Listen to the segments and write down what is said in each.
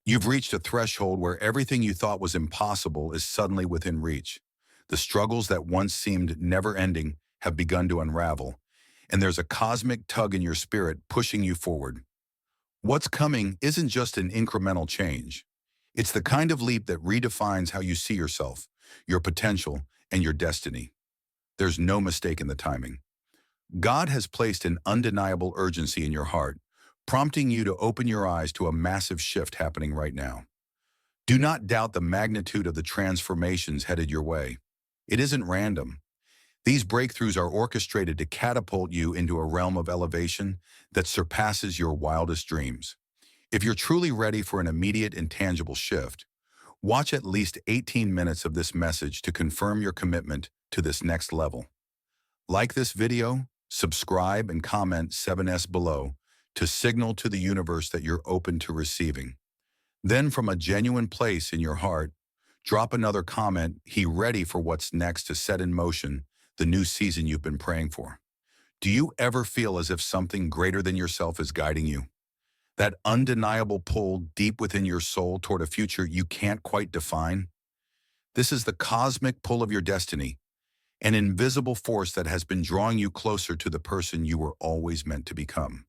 You've reached a threshold where everything you thought was impossible is suddenly within reach. The struggles that once seemed never-ending have begun to unravel, and there's a cosmic tug in your spirit pushing you forward. What's coming isn't just an incremental change. It's the kind of leap that redefines how you see yourself, your potential, and your destiny. There's no mistake in the timing. God has placed an undeniable urgency in your heart, prompting you to open your eyes to a massive shift happening right now. Do not doubt the magnitude of the transformations headed your way. It isn't random. These breakthroughs are orchestrated to catapult you into a realm of elevation that surpasses your wildest dreams. If you're truly ready for an immediate and tangible shift, watch at least 18 minutes of this message to confirm your commitment to this next level. Like this video, subscribe, and comment 7S below to signal to the universe that you're open to receiving. Then, from a genuine place in your heart, drop another comment, "He ready for what's next," to set in motion the new season you've been praying for. Do you ever feel as if something greater than yourself is guiding you? That undeniable pull deep within your soul toward a future you can't quite define? This is the cosmic pull of your destiny, an invisible force that has been drawing you closer to the person you were always meant to become.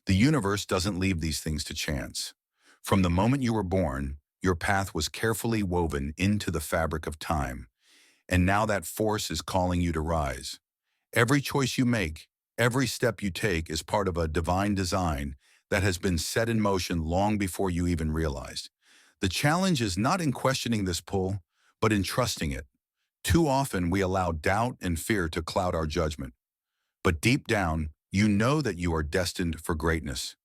The universe doesn't leave these things to chance. From the moment you were born, your path was carefully woven into the fabric of time, and now that force is calling you to rise. Every choice you make, every step you take is part of a divine design that has been set in motion long before you even realized. The challenge is not in questioning this pull, but in trusting it. Too often we allow doubt and fear to cloud our judgment. But deep down, you know that you are destined for greatness.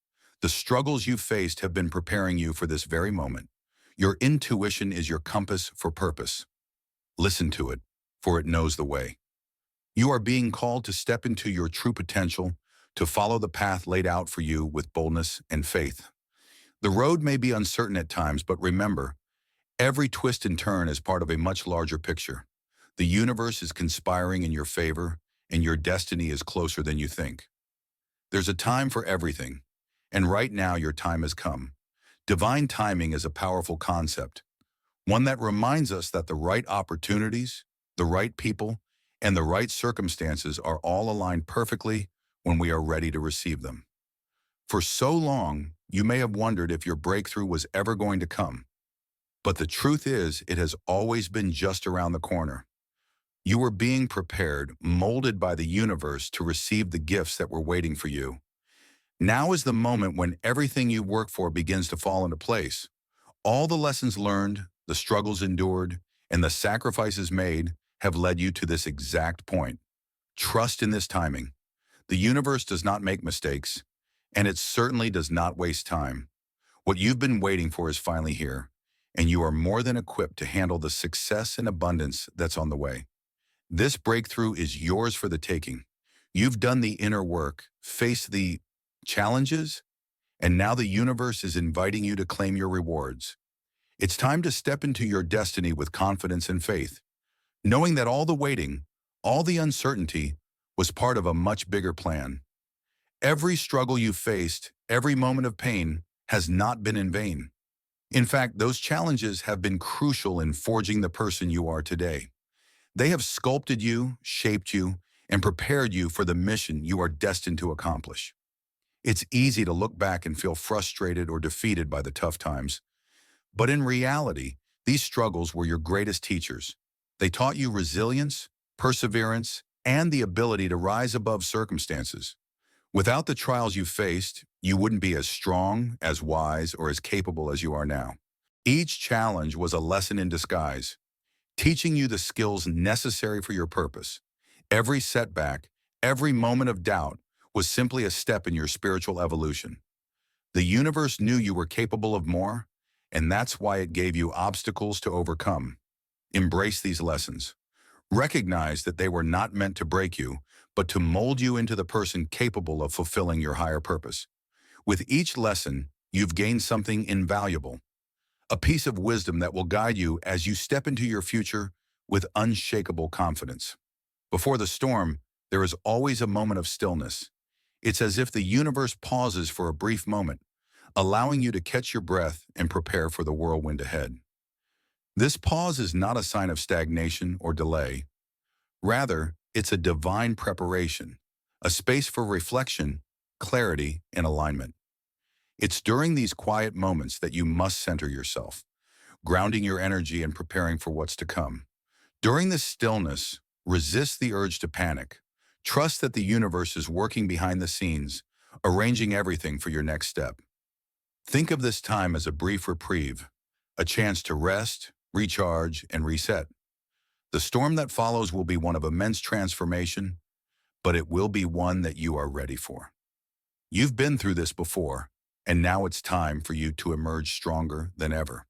The struggles you've faced have been preparing you for this very moment. Your intuition is your compass for purpose. Listen to it, for it knows the way. You are being called to step into your true potential, to follow the path laid out for you with boldness and faith. The road may be uncertain at times, but remember, every twist and turn is part of a much larger picture. The universe is conspiring in your favor, and your destiny is closer than you think. There's a time for everything, and right now your time has come. Divine timing is a powerful concept, one that reminds us that the right opportunities, the right people, and the right circumstances are all aligned perfectly when we are ready to receive them. For so long, you may have wondered if your breakthrough was ever going to come. But the truth is, it has always been just around the corner. You were being prepared, molded by the universe to receive the gifts that were waiting for you. Now is the moment when everything you work for begins to fall into place. All the lessons learned, the struggles endured, and the sacrifices made have led you to this exact point. Trust in this timing. The universe does not make mistakes, and it certainly does not waste time. What you've been waiting for is finally here, and you are more than equipped to handle the success and abundance that's on the way. This breakthrough is yours for the taking. You've done the inner work, faced the challenges, and now the universe is inviting you to claim your rewards. It's time to step into your destiny with confidence and faith, knowing that all the waiting, all the uncertainty, was part of a much bigger plan. Every struggle you faced, every moment of pain, has not been in vain. In fact, those challenges have been crucial in forging the person you are today. They have sculpted you, shaped you, and prepared you for the mission you are destined to accomplish. It's easy to look back and feel frustrated or defeated by the tough times. But in reality, these struggles were your greatest teachers. They taught you resilience, perseverance, and the ability to rise above circumstances. Without the trials you faced, you wouldn't be as strong, as wise, or as capable as you are now. Each challenge was a lesson in disguise, teaching you the skills necessary for your purpose. Every setback, every moment of doubt was simply a step in your spiritual evolution. The universe knew you were capable of more, and that's why it gave you obstacles to overcome. Embrace these lessons. Recognize that they were not meant to break you, but to mold you into the person capable of fulfilling your higher purpose. With each lesson, you've gained something invaluable, a piece of wisdom that will guide you as you step into your future with unshakable confidence. Before the storm, there is always a moment of stillness. It's as if the universe pauses for a brief moment, allowing you to catch your breath and prepare for the whirlwind ahead. This pause is not a sign of stagnation or delay. Rather, it's a divine preparation, a space for reflection, clarity, and alignment. It's during these quiet moments that you must center yourself, grounding your energy and preparing for what's to come. During this stillness, resist the urge to panic. Trust that the universe is working behind the scenes, arranging everything for your next step. Think of this time as a brief reprieve, a chance to rest, recharge, and reset. The storm that follows will be one of immense transformation, but it will be one that you are ready for. You've been through this before, and now it's time for you to emerge stronger than ever.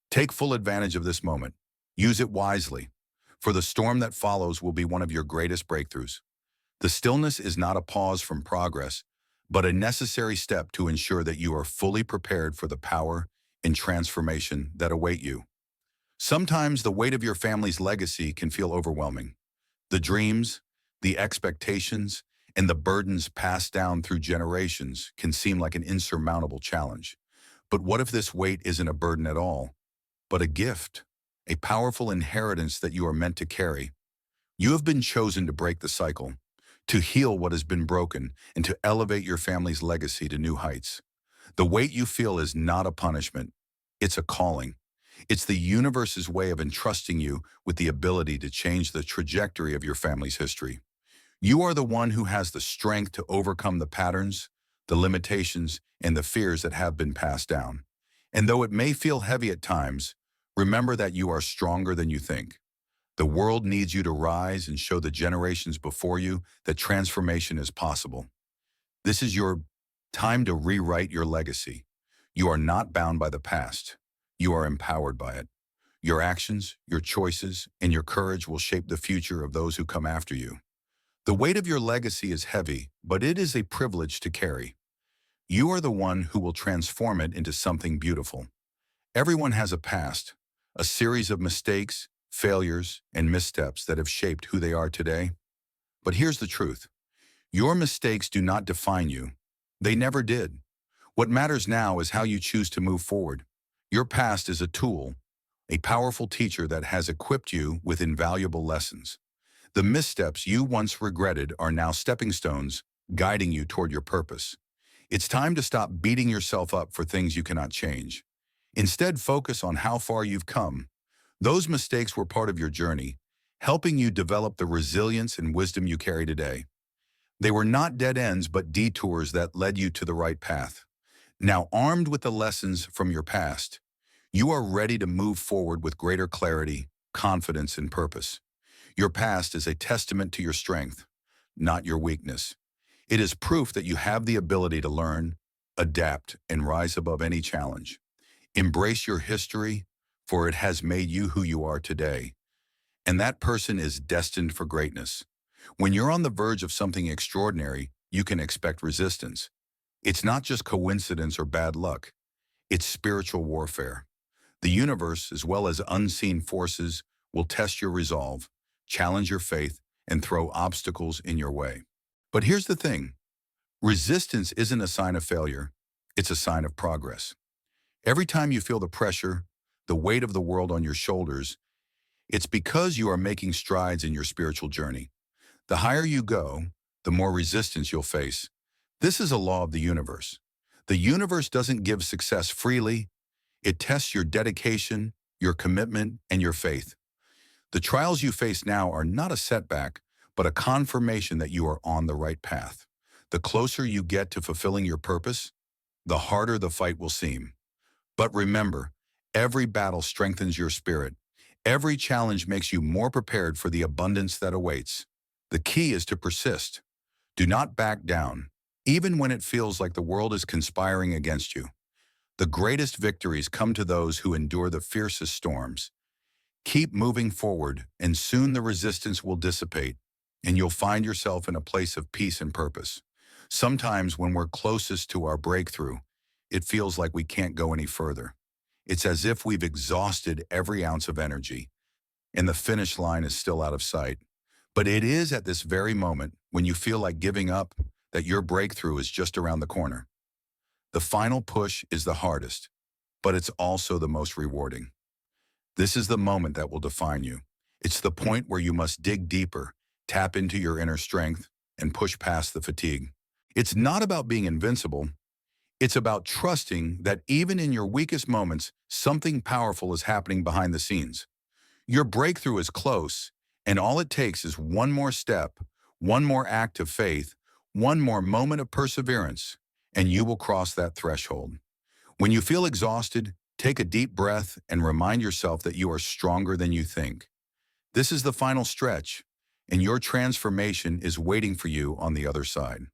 Take full advantage of this moment. Use it wisely, for the storm that follows will be one of your greatest breakthroughs. The stillness is not a pause from progress, but a necessary step to ensure that you are fully prepared for the power and transformation that await you. Sometimes the weight of your family's legacy can feel overwhelming. The dreams, the expectations, and the burdens passed down through generations can seem like an insurmountable challenge. But what if this weight isn't a burden at all, but a gift, a powerful inheritance that you are meant to carry? You have been chosen to break the cycle, to heal what has been broken, and to elevate your family's legacy to new heights. The weight you feel is not a punishment, it's a calling. It's the universe's way of entrusting you with the ability to change the trajectory of your family's history. You are the one who has the strength to overcome the patterns, the limitations, and the fears that have been passed down. And though it may feel heavy at times, remember that you are stronger than you think. The world needs you to rise and show the generations before you that transformation is possible. This is your time to rewrite your legacy. You are not bound by the past. You are empowered by it. Your actions, your choices, and your courage will shape the future of those who come after you. The weight of your legacy is heavy, but it is a privilege to carry. You are the one who will transform it into something beautiful. Everyone has a past, a series of mistakes, failures, and missteps that have shaped who they are today. But here's the truth. Your mistakes do not define you. They never did. What matters now is how you choose to move forward. Your past is a tool, a powerful teacher that has equipped you with invaluable lessons. The missteps you once regretted are now stepping stones, guiding you toward your purpose. It's time to stop beating yourself up for things you cannot change. Instead, focus on how far you've come. Those mistakes were part of your journey, helping you develop the resilience and wisdom you carry today. They were not dead ends, but detours that led you to the right path. Now, armed with the lessons from your past, you are ready to move forward with greater clarity, confidence, and purpose. Your past is a testament to your strength, not your weakness. It is proof that you have the ability to learn, adapt, and rise above any challenge. Embrace your history, for it has made you who you are today. And that person is destined for greatness. When you're on the verge of something extraordinary, you can expect resistance. It's not just coincidence or bad luck. It's spiritual warfare. The universe, as well as unseen forces, will test your resolve, challenge your faith, and throw obstacles in your way. But here's the thing. Resistance isn't a sign of failure. It's a sign of progress. Every time you feel the pressure, the weight of the world on your shoulders, it's because you are making strides in your spiritual journey. The higher you go, the more resistance you'll face. This is a law of the universe. The universe doesn't give success freely. It tests your dedication, your commitment, and your faith. The trials you face now are not a setback, but a confirmation that you are on the right path. The closer you get to fulfilling your purpose, the harder the fight will seem. But remember, every battle strengthens your spirit. Every challenge makes you more prepared for the abundance that awaits. The key is to persist. Do not back down, even when it feels like the world is conspiring against you. The greatest victories come to those who endure the fiercest storms. Keep moving forward, and soon the resistance will dissipate, and you'll find yourself in a place of peace and purpose. Sometimes when we're closest to our breakthrough, it feels like we can't go any further. It's as if we've exhausted every ounce of energy, and the finish line is still out of sight. But it is at this very moment, when you feel like giving up, that your breakthrough is just around the corner. The final push is the hardest, but it's also the most rewarding. This is the moment that will define you. It's the point where you must dig deeper, tap into your inner strength, and push past the fatigue. It's not about being invincible. It's about trusting that even in your weakest moments, something powerful is happening behind the scenes. Your breakthrough is close, and all it takes is one more step, one more act of faith, one more moment of perseverance, and you will cross that threshold. When you feel exhausted, take a deep breath and remind yourself that you are stronger than you think. This is the final stretch, and your transformation is waiting for you on the other side.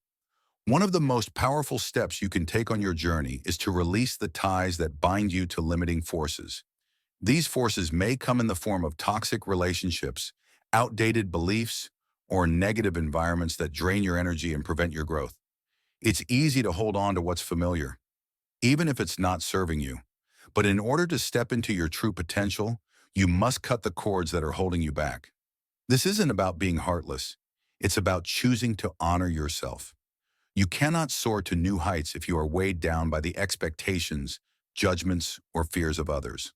One of the most powerful steps you can take on your journey is to release the ties that bind you to limiting forces. These forces may come in the form of toxic relationships, outdated beliefs, or negative environments that drain your energy and prevent your growth. It's easy to hold on to what's familiar, even if it's not serving you. But in order to step into your true potential, you must cut the cords that are holding you back. This isn't about being heartless. It's about choosing to honor yourself. You cannot soar to new heights if you are weighed down by the expectations, judgments, or fears of others.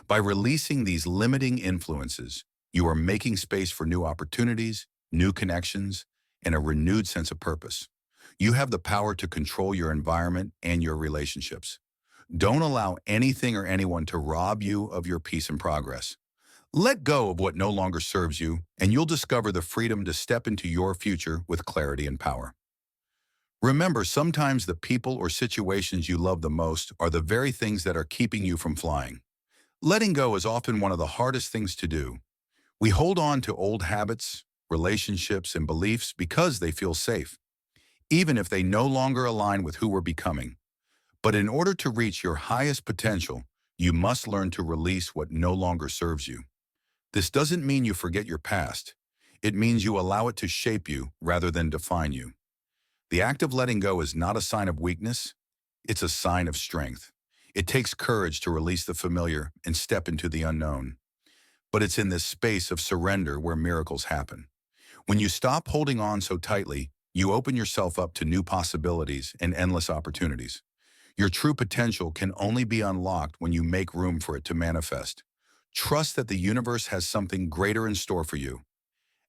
By releasing these limiting influences, you are making space for new opportunities, new connections, and a renewed sense of purpose. You have the power to control your environment and your relationships. Don't allow anything or anyone to rob you of your peace and progress. Let go of what no longer serves you, and you'll discover the freedom to step into your future with clarity and power. Remember, sometimes the people or situations you love the most are the very things that are keeping you from flying. Letting go is often one of the hardest things to do. We hold on to old habits, relationships, and beliefs because they feel safe, even if they no longer align with who we're becoming. But in order to reach your highest potential, you must learn to release what no longer serves you. This doesn't mean you forget your past. It means you allow it to shape you rather than define you. The act of letting go is not a sign of weakness, it's a sign of strength. It takes courage to release the familiar and step into the unknown. But it's in this space of surrender where miracles happen. When you stop holding on so tightly, you open yourself up to new possibilities and endless opportunities. Your true potential can only be unlocked when you make room for it to manifest. Trust that the universe has something greater in store for you.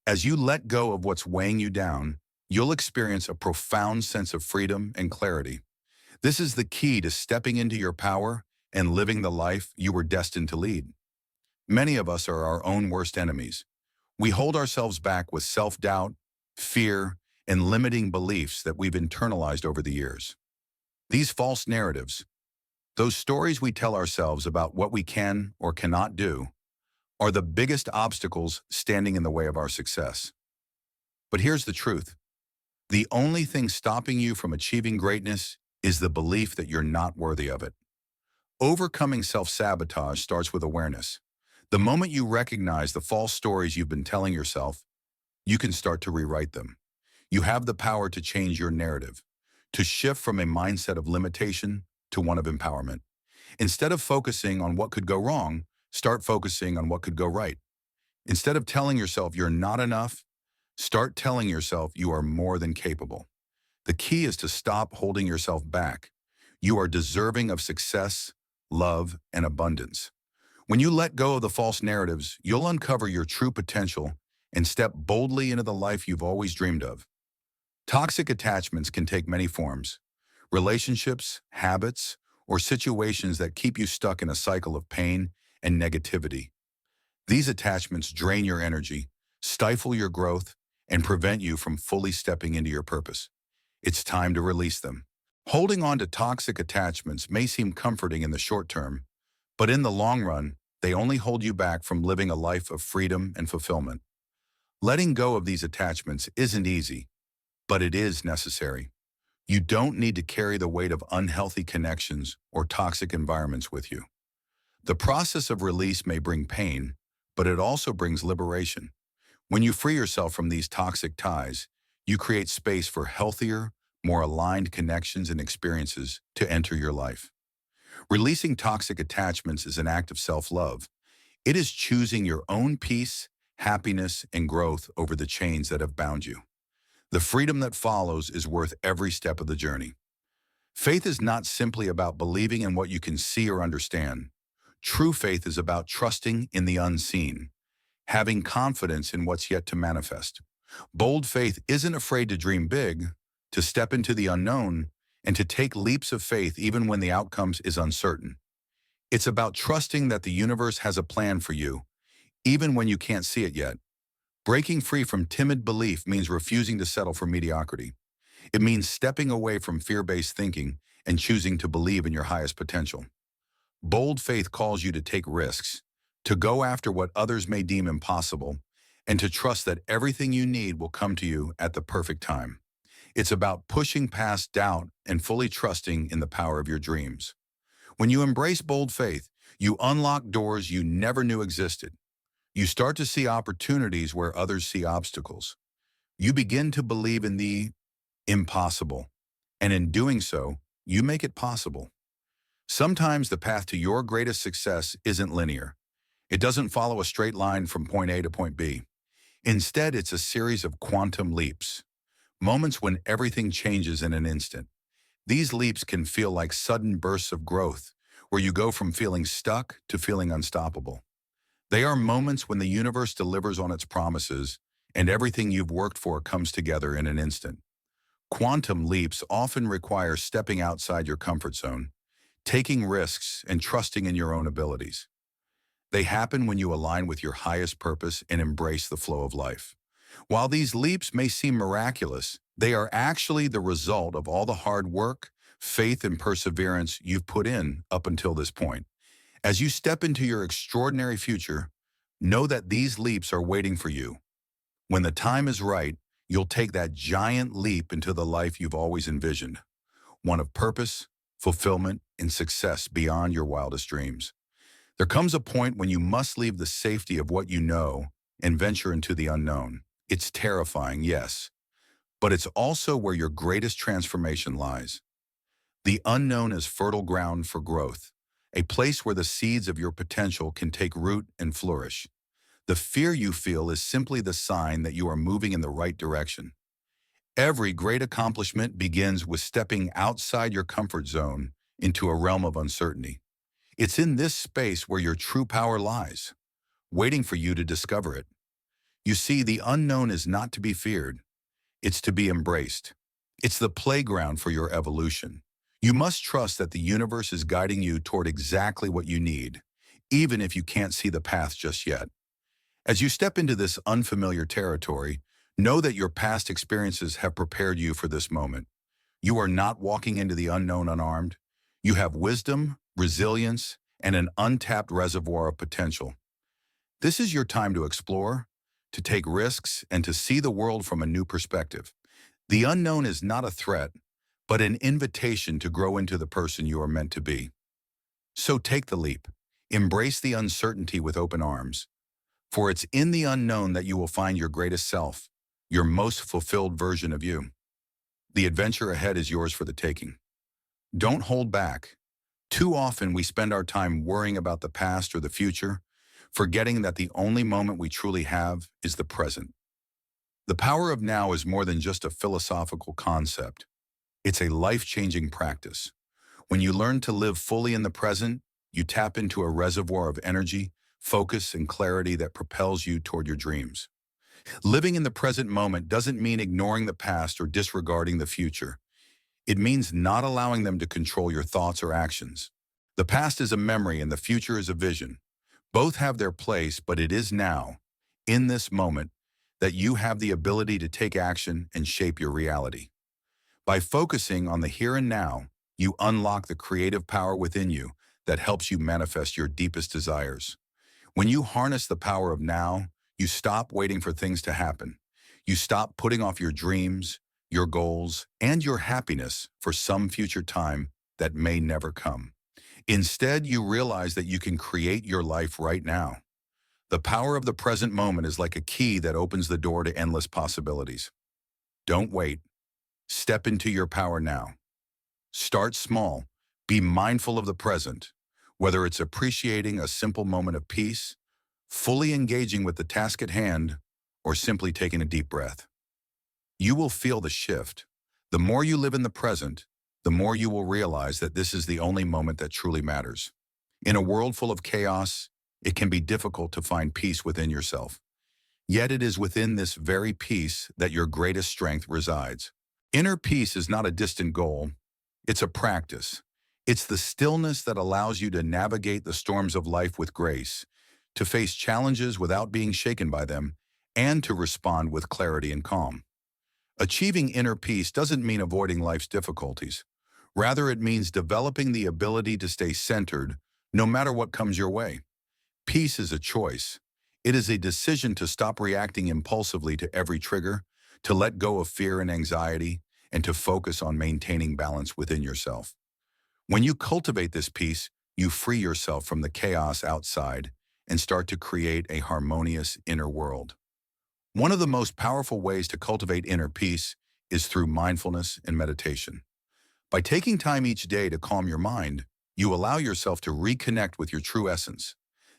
As you let go of what's weighing you down, you'll experience a profound sense of freedom and clarity. This is the key to stepping into your power and living the life you were destined to lead. Many of us are our own worst enemies. We hold ourselves back with self-doubt, fear, and limiting beliefs that we've internalized over the years. These false narratives, those stories we tell ourselves about what we can or cannot do, are the biggest obstacles standing in the way of our success. But here's the truth. The only thing stopping you from achieving greatness is the belief that you're not worthy of it. Overcoming self-sabotage starts with awareness. The moment you recognize the false stories you've been telling yourself, you can start to rewrite them. You have the power to change your narrative, to shift from a mindset of limitation to one of empowerment. Instead of focusing on what could go wrong, start focusing on what could go right. Instead of telling yourself you're not enough, start telling yourself you are more than capable. The key is to stop holding yourself back. You are deserving of success, love, and abundance. When you let go of the false narratives, you'll uncover your true potential and step boldly into the life you've always dreamed of. Toxic attachments can take many forms: relationships, habits, or situations that keep you stuck in a cycle of pain and negativity. These attachments drain your energy, stifle your growth, and prevent you from fully stepping into your purpose. It's time to release them. Holding on to toxic attachments may seem comforting in the short term, but in the long run, they only hold you back from living a life of freedom and fulfillment. Letting go of these attachments isn't easy, but it is necessary. You don't need to carry the weight of unhealthy connections or toxic environments with you. The process of release may bring pain, but it also brings liberation. When you free yourself from these toxic ties, you create space for healthier, more aligned connections and experiences to enter your life. Releasing toxic attachments is an act of self-love. It is choosing your own peace, happiness, and growth over the chains that have bound you. The freedom that follows is worth every step of the journey. Faith is not simply about believing in what you can see or understand. True faith is about trusting in the unseen, having confidence in what's yet to manifest. Bold faith isn't afraid to dream big, to step into the unknown, and to take leaps of faith even when the outcomes is uncertain. It's about trusting that the universe has a plan for you, even when you can't see it yet. Breaking free from timid belief means refusing to settle for mediocrity. It means stepping away from fear-based thinking and choosing to believe in your highest potential. Bold faith calls you to take risks, to go after what others may deem impossible, and to trust that everything you need will come to you at the perfect time. It's about pushing past doubt and fully trusting in the power of your dreams. When you embrace bold faith, you unlock doors you never knew existed. You start to see opportunities where others see obstacles. You begin to believe in the impossible, and in doing so, you make it possible. Sometimes the path to your greatest success isn't linear. It doesn't follow a straight line from point A to point B. Instead, it's a series of quantum leaps, moments when everything changes in an instant. These leaps can feel like sudden bursts of growth, where you go from feeling stuck to feeling unstoppable. They are moments when the universe delivers on its promises, and everything you've worked for comes together in an instant. Quantum leaps often require stepping outside your comfort zone, taking risks, and trusting in your own abilities. They happen when you align with your highest purpose and embrace the flow of life. While these leaps may seem miraculous, they are actually the result of all the hard work, faith, and perseverance you've put in up until this point. As you step into your extraordinary future, know that these leaps are waiting for you. When the time is right, you'll take that giant leap into the life you've always envisioned, one of purpose, fulfillment, and success beyond your wildest dreams. There comes a point when you must leave the safety of what you know and venture into the unknown. It's terrifying, yes, but it's also where your greatest transformation lies. The unknown is fertile ground for growth, a place where the seeds of your potential can take root and flourish. The fear you feel is simply the sign that you are moving in the right direction. Every great accomplishment begins with stepping outside your comfort zone into a realm of uncertainty. It's in this space where your true power lies, waiting for you to discover it. You see, the unknown is not to be feared. It's to be embraced. It's the playground for your evolution. You must trust that the universe is guiding you toward exactly what you need, even if you can't see the path just yet. As you step into this unfamiliar territory, know that your past experiences have prepared you for this moment. You are not walking into the unknown unarmed. You have wisdom, resilience, and an untapped reservoir of potential. This is your time to explore, to take risks, and to see the world from a new perspective. The unknown is not a threat, but an invitation to grow into the person you are meant to be. So take the leap. Embrace the uncertainty with open arms. For it's in the unknown that you will find your greatest self, your most fulfilled version of you. The adventure ahead is yours for the taking. Don't hold back. Too often we spend our time worrying about the past or the future, forgetting that the only moment we truly have is the present. The power of now is more than just a philosophical concept. It's a life-changing practice. When you learn to live fully in the present, you tap into a reservoir of energy, focus, and clarity that propels you toward your dreams. Living in the present moment doesn't mean ignoring the past or disregarding the future. It means not allowing them to control your thoughts or actions. The past is a memory and the future is a vision. Both have their place, but it is now, in this moment, that you have the ability to take action and shape your reality. By focusing on the here and now, you unlock the creative power within you that helps you manifest your deepest desires. When you harness the power of now, you stop waiting for things to happen. You stop putting off your dreams, your goals, and your happiness for some future time that may never come. Instead, you realize that you can create your life right now. The power of the present moment is like a key that opens the door to endless possibilities. Don't wait. Step into your power now. Start small. Be mindful of the present, whether it's appreciating a simple moment of peace, fully engaging with the task at hand, or simply taking a deep breath. You will feel the shift. The more you live in the present, the more you will realize that this is the only moment that truly matters. In a world full of chaos, it can be difficult to find peace within yourself. Yet it is within this very peace that your greatest strength resides. Inner peace is not a distant goal, it's a practice. It's the stillness that allows you to navigate the storms of life with grace, to face challenges without being shaken by them, and to respond with clarity and calm. Achieving inner peace doesn't mean avoiding life's difficulties. Rather, it means developing the ability to stay centered no matter what comes your way. Peace is a choice. It is a decision to stop reacting impulsively to every trigger, to let go of fear and anxiety, and to focus on maintaining balance within yourself. When you cultivate this peace, you free yourself from the chaos outside and start to create a harmonious inner world. One of the most powerful ways to cultivate inner peace is through mindfulness and meditation. By taking time each day to calm your mind, you allow yourself to reconnect with your true essence.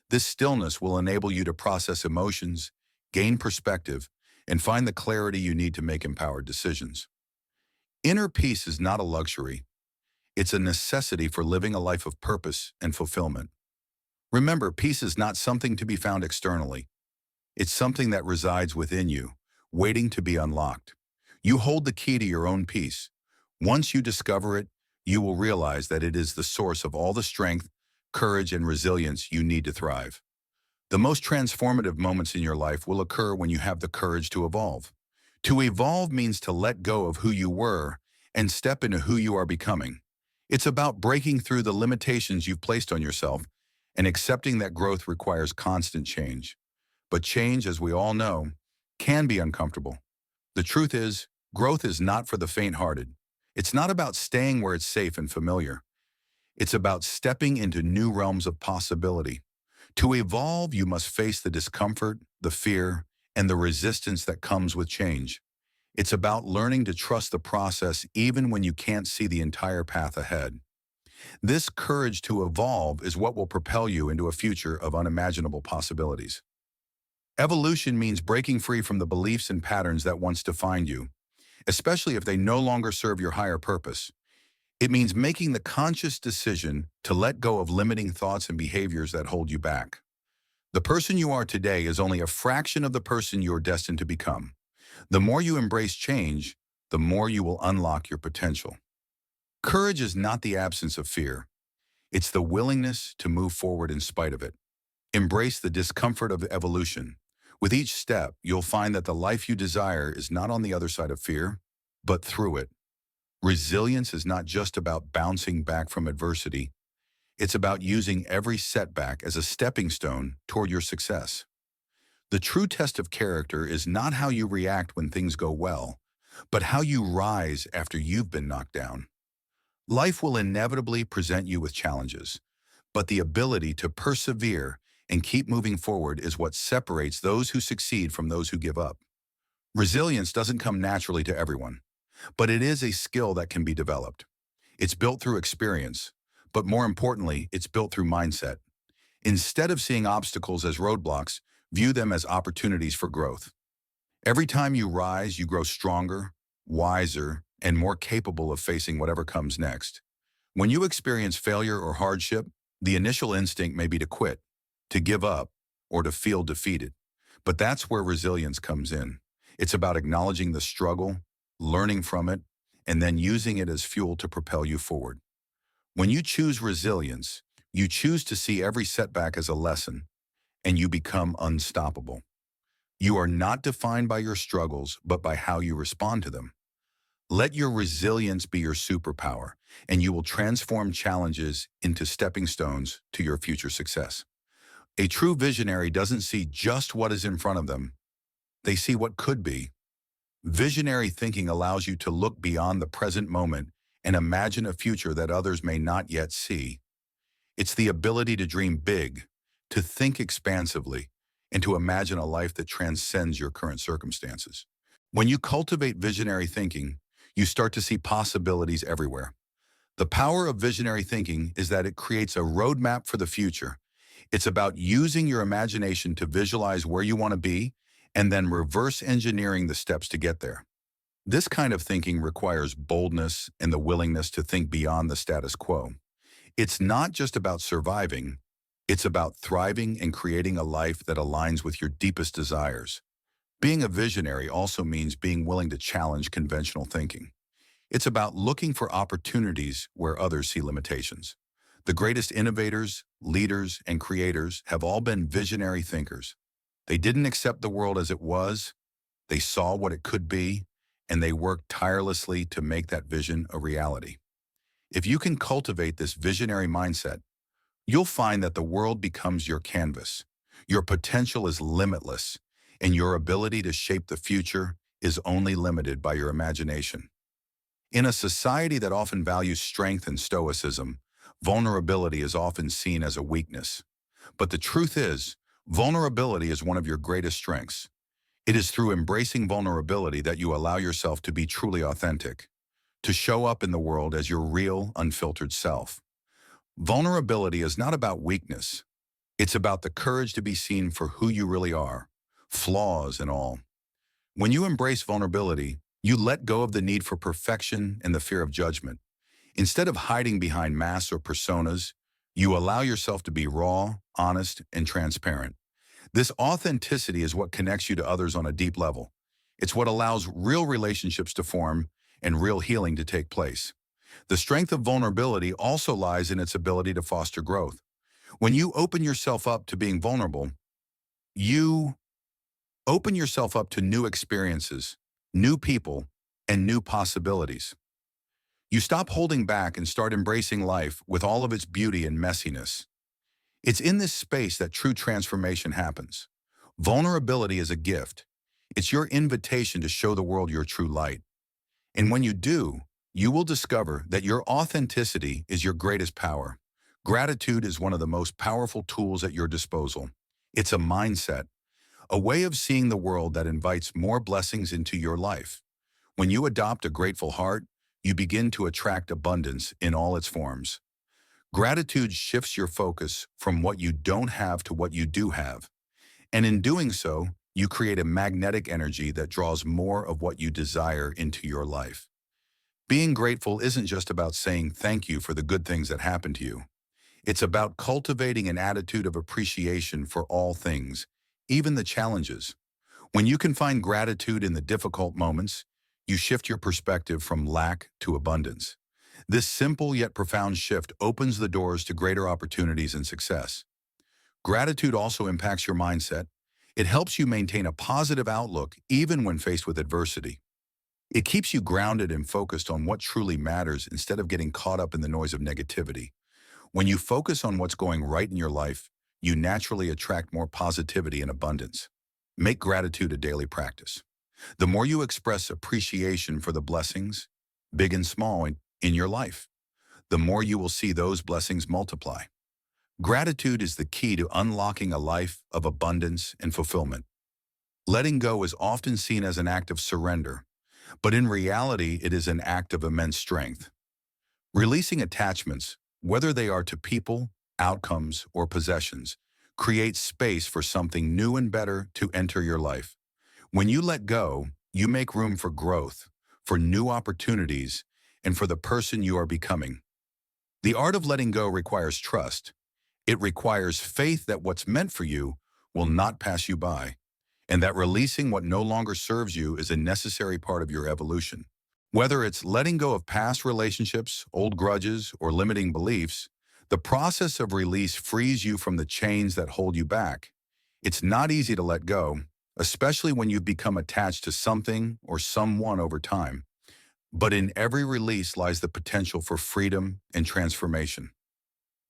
This stillness will enable you to process emotions, gain perspective, and find the clarity you need to make empowered decisions. Inner peace is not a luxury. It's a necessity for living a life of purpose and fulfillment. Remember, peace is not something to be found externally. It's something that resides within you, waiting to be unlocked. You hold the key to your own peace. Once you discover it, you will realize that it is the source of all the strength, courage, and resilience you need to thrive. The most transformative moments in your life will occur when you have the courage to evolve. To evolve means to let go of who you were and step into who you are becoming. It's about breaking through the limitations you've placed on yourself and accepting that growth requires constant change. But change, as we all know, can be uncomfortable. The truth is, growth is not for the faint-hearted. It's not about staying where it's safe and familiar. It's about stepping into new realms of possibility. To evolve, you must face the discomfort, the fear, and the resistance that comes with change. It's about learning to trust the process even when you can't see the entire path ahead. This courage to evolve is what will propel you into a future of unimaginable possibilities. Evolution means breaking free from the beliefs and patterns that once defined you, especially if they no longer serve your higher purpose. It means making the conscious decision to let go of limiting thoughts and behaviors that hold you back. The person you are today is only a fraction of the person you are destined to become. The more you embrace change, the more you will unlock your potential. Courage is not the absence of fear. It's the willingness to move forward in spite of it. Embrace the discomfort of evolution. With each step, you'll find that the life you desire is not on the other side of fear, but through it. Resilience is not just about bouncing back from adversity. It's about using every setback as a stepping stone toward your success. The true test of character is not how you react when things go well, but how you rise after you've been knocked down. Life will inevitably present you with challenges, but the ability to persevere and keep moving forward is what separates those who succeed from those who give up. Resilience doesn't come naturally to everyone, but it is a skill that can be developed. It's built through experience, but more importantly, it's built through mindset. Instead of seeing obstacles as roadblocks, view them as opportunities for growth. Every time you rise, you grow stronger, wiser, and more capable of facing whatever comes next. When you experience failure or hardship, the initial instinct may be to quit, to give up, or to feel defeated. But that's where resilience comes in. It's about acknowledging the struggle, learning from it, and then using it as fuel to propel you forward. When you choose resilience, you choose to see every setback as a lesson, and you become unstoppable. You are not defined by your struggles, but by how you respond to them. Let your resilience be your superpower, and you will transform challenges into stepping stones to your future success. A true visionary doesn't see just what is in front of them. They see what could be. Visionary thinking allows you to look beyond the present moment and imagine a future that others may not yet see. It's the ability to dream big, to think expansively, and to imagine a life that transcends your current circumstances. When you cultivate visionary thinking, you start to see possibilities everywhere. The power of visionary thinking is that it creates a roadmap for the future. It's about using your imagination to visualize where you want to be and then reverse engineering the steps to get there. This kind of thinking requires boldness and the willingness to think beyond the status quo. It's not just about surviving, it's about thriving and creating a life that aligns with your deepest desires. Being a visionary also means being willing to challenge conventional thinking. It's about looking for opportunities where others see limitations. The greatest innovators, leaders, and creators have all been visionary thinkers. They didn't accept the world as it was, they saw what it could be, and they worked tirelessly to make that vision a reality. If you can cultivate this visionary mindset, you'll find that the world becomes your canvas. Your potential is limitless, and your ability to shape the future is only limited by your imagination. In a society that often values strength and stoicism, vulnerability is often seen as a weakness. But the truth is, vulnerability is one of your greatest strengths. It is through embracing vulnerability that you allow yourself to be truly authentic, to show up in the world as your real, unfiltered self. Vulnerability is not about weakness. It's about the courage to be seen for who you really are, flaws and all. When you embrace vulnerability, you let go of the need for perfection and the fear of judgment. Instead of hiding behind masks or personas, you allow yourself to be raw, honest, and transparent. This authenticity is what connects you to others on a deep level. It's what allows real relationships to form and real healing to take place. The strength of vulnerability also lies in its ability to foster growth. When you open yourself up to being vulnerable, you open yourself up to new experiences, new people, and new possibilities. You stop holding back and start embracing life with all of its beauty and messiness. It's in this space that true transformation happens. Vulnerability is a gift. It's your invitation to show the world your true light. And when you do, you will discover that your authenticity is your greatest power. Gratitude is one of the most powerful tools at your disposal. It's a mindset, a way of seeing the world that invites more blessings into your life. When you adopt a grateful heart, you begin to attract abundance in all its forms. Gratitude shifts your focus from what you don't have to what you do have. And in doing so, you create a magnetic energy that draws more of what you desire into your life. Being grateful isn't just about saying thank you for the good things that happen to you. It's about cultivating an attitude of appreciation for all things, even the challenges. When you can find gratitude in the difficult moments, you shift your perspective from lack to abundance. This simple yet profound shift opens the doors to greater opportunities and success. Gratitude also impacts your mindset. It helps you maintain a positive outlook even when faced with adversity. It keeps you grounded and focused on what truly matters instead of getting caught up in the noise of negativity. When you focus on what's going right in your life, you naturally attract more positivity and abundance. Make gratitude a daily practice. The more you express appreciation for the blessings, big and small, in your life, the more you will see those blessings multiply. Gratitude is the key to unlocking a life of abundance and fulfillment. Letting go is often seen as an act of surrender, but in reality, it is an act of immense strength. Releasing attachments, whether they are to people, outcomes, or possessions, creates space for something new and better to enter your life. When you let go, you make room for growth, for new opportunities, and for the person you are becoming. The art of letting go requires trust. It requires faith that what's meant for you will not pass you by, and that releasing what no longer serves you is a necessary part of your evolution. Whether it's letting go of past relationships, old grudges, or limiting beliefs, the process of release frees you from the chains that hold you back. It's not easy to let go, especially when you've become attached to something or someone over time. But in every release lies the potential for freedom and transformation.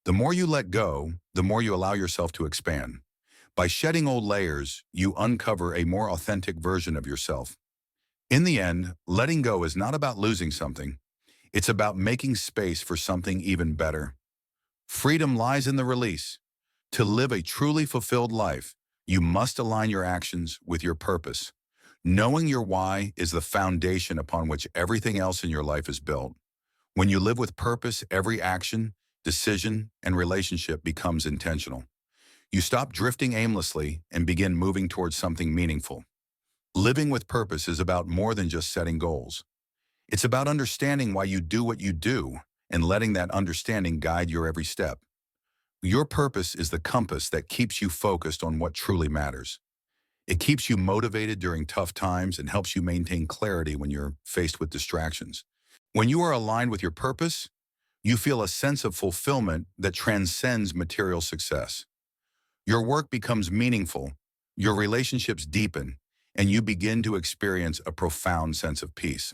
The more you let go, the more you allow yourself to expand. By shedding old layers, you uncover a more authentic version of yourself. In the end, letting go is not about losing something. It's about making space for something even better. Freedom lies in the release. To live a truly fulfilled life, you must align your actions with your purpose. Knowing your why is the foundation upon which everything else in your life is built. When you live with purpose, every action, decision, and relationship becomes intentional. You stop drifting aimlessly and begin moving towards something meaningful. Living with purpose is about more than just setting goals. It's about understanding why you do what you do and letting that understanding guide your every step. Your purpose is the compass that keeps you focused on what truly matters. It keeps you motivated during tough times and helps you maintain clarity when you're faced with distractions. When you are aligned with your purpose, you feel a sense of fulfillment that transcends material success. Your work becomes meaningful, your relationships deepen, and you begin to experience a profound sense of peace.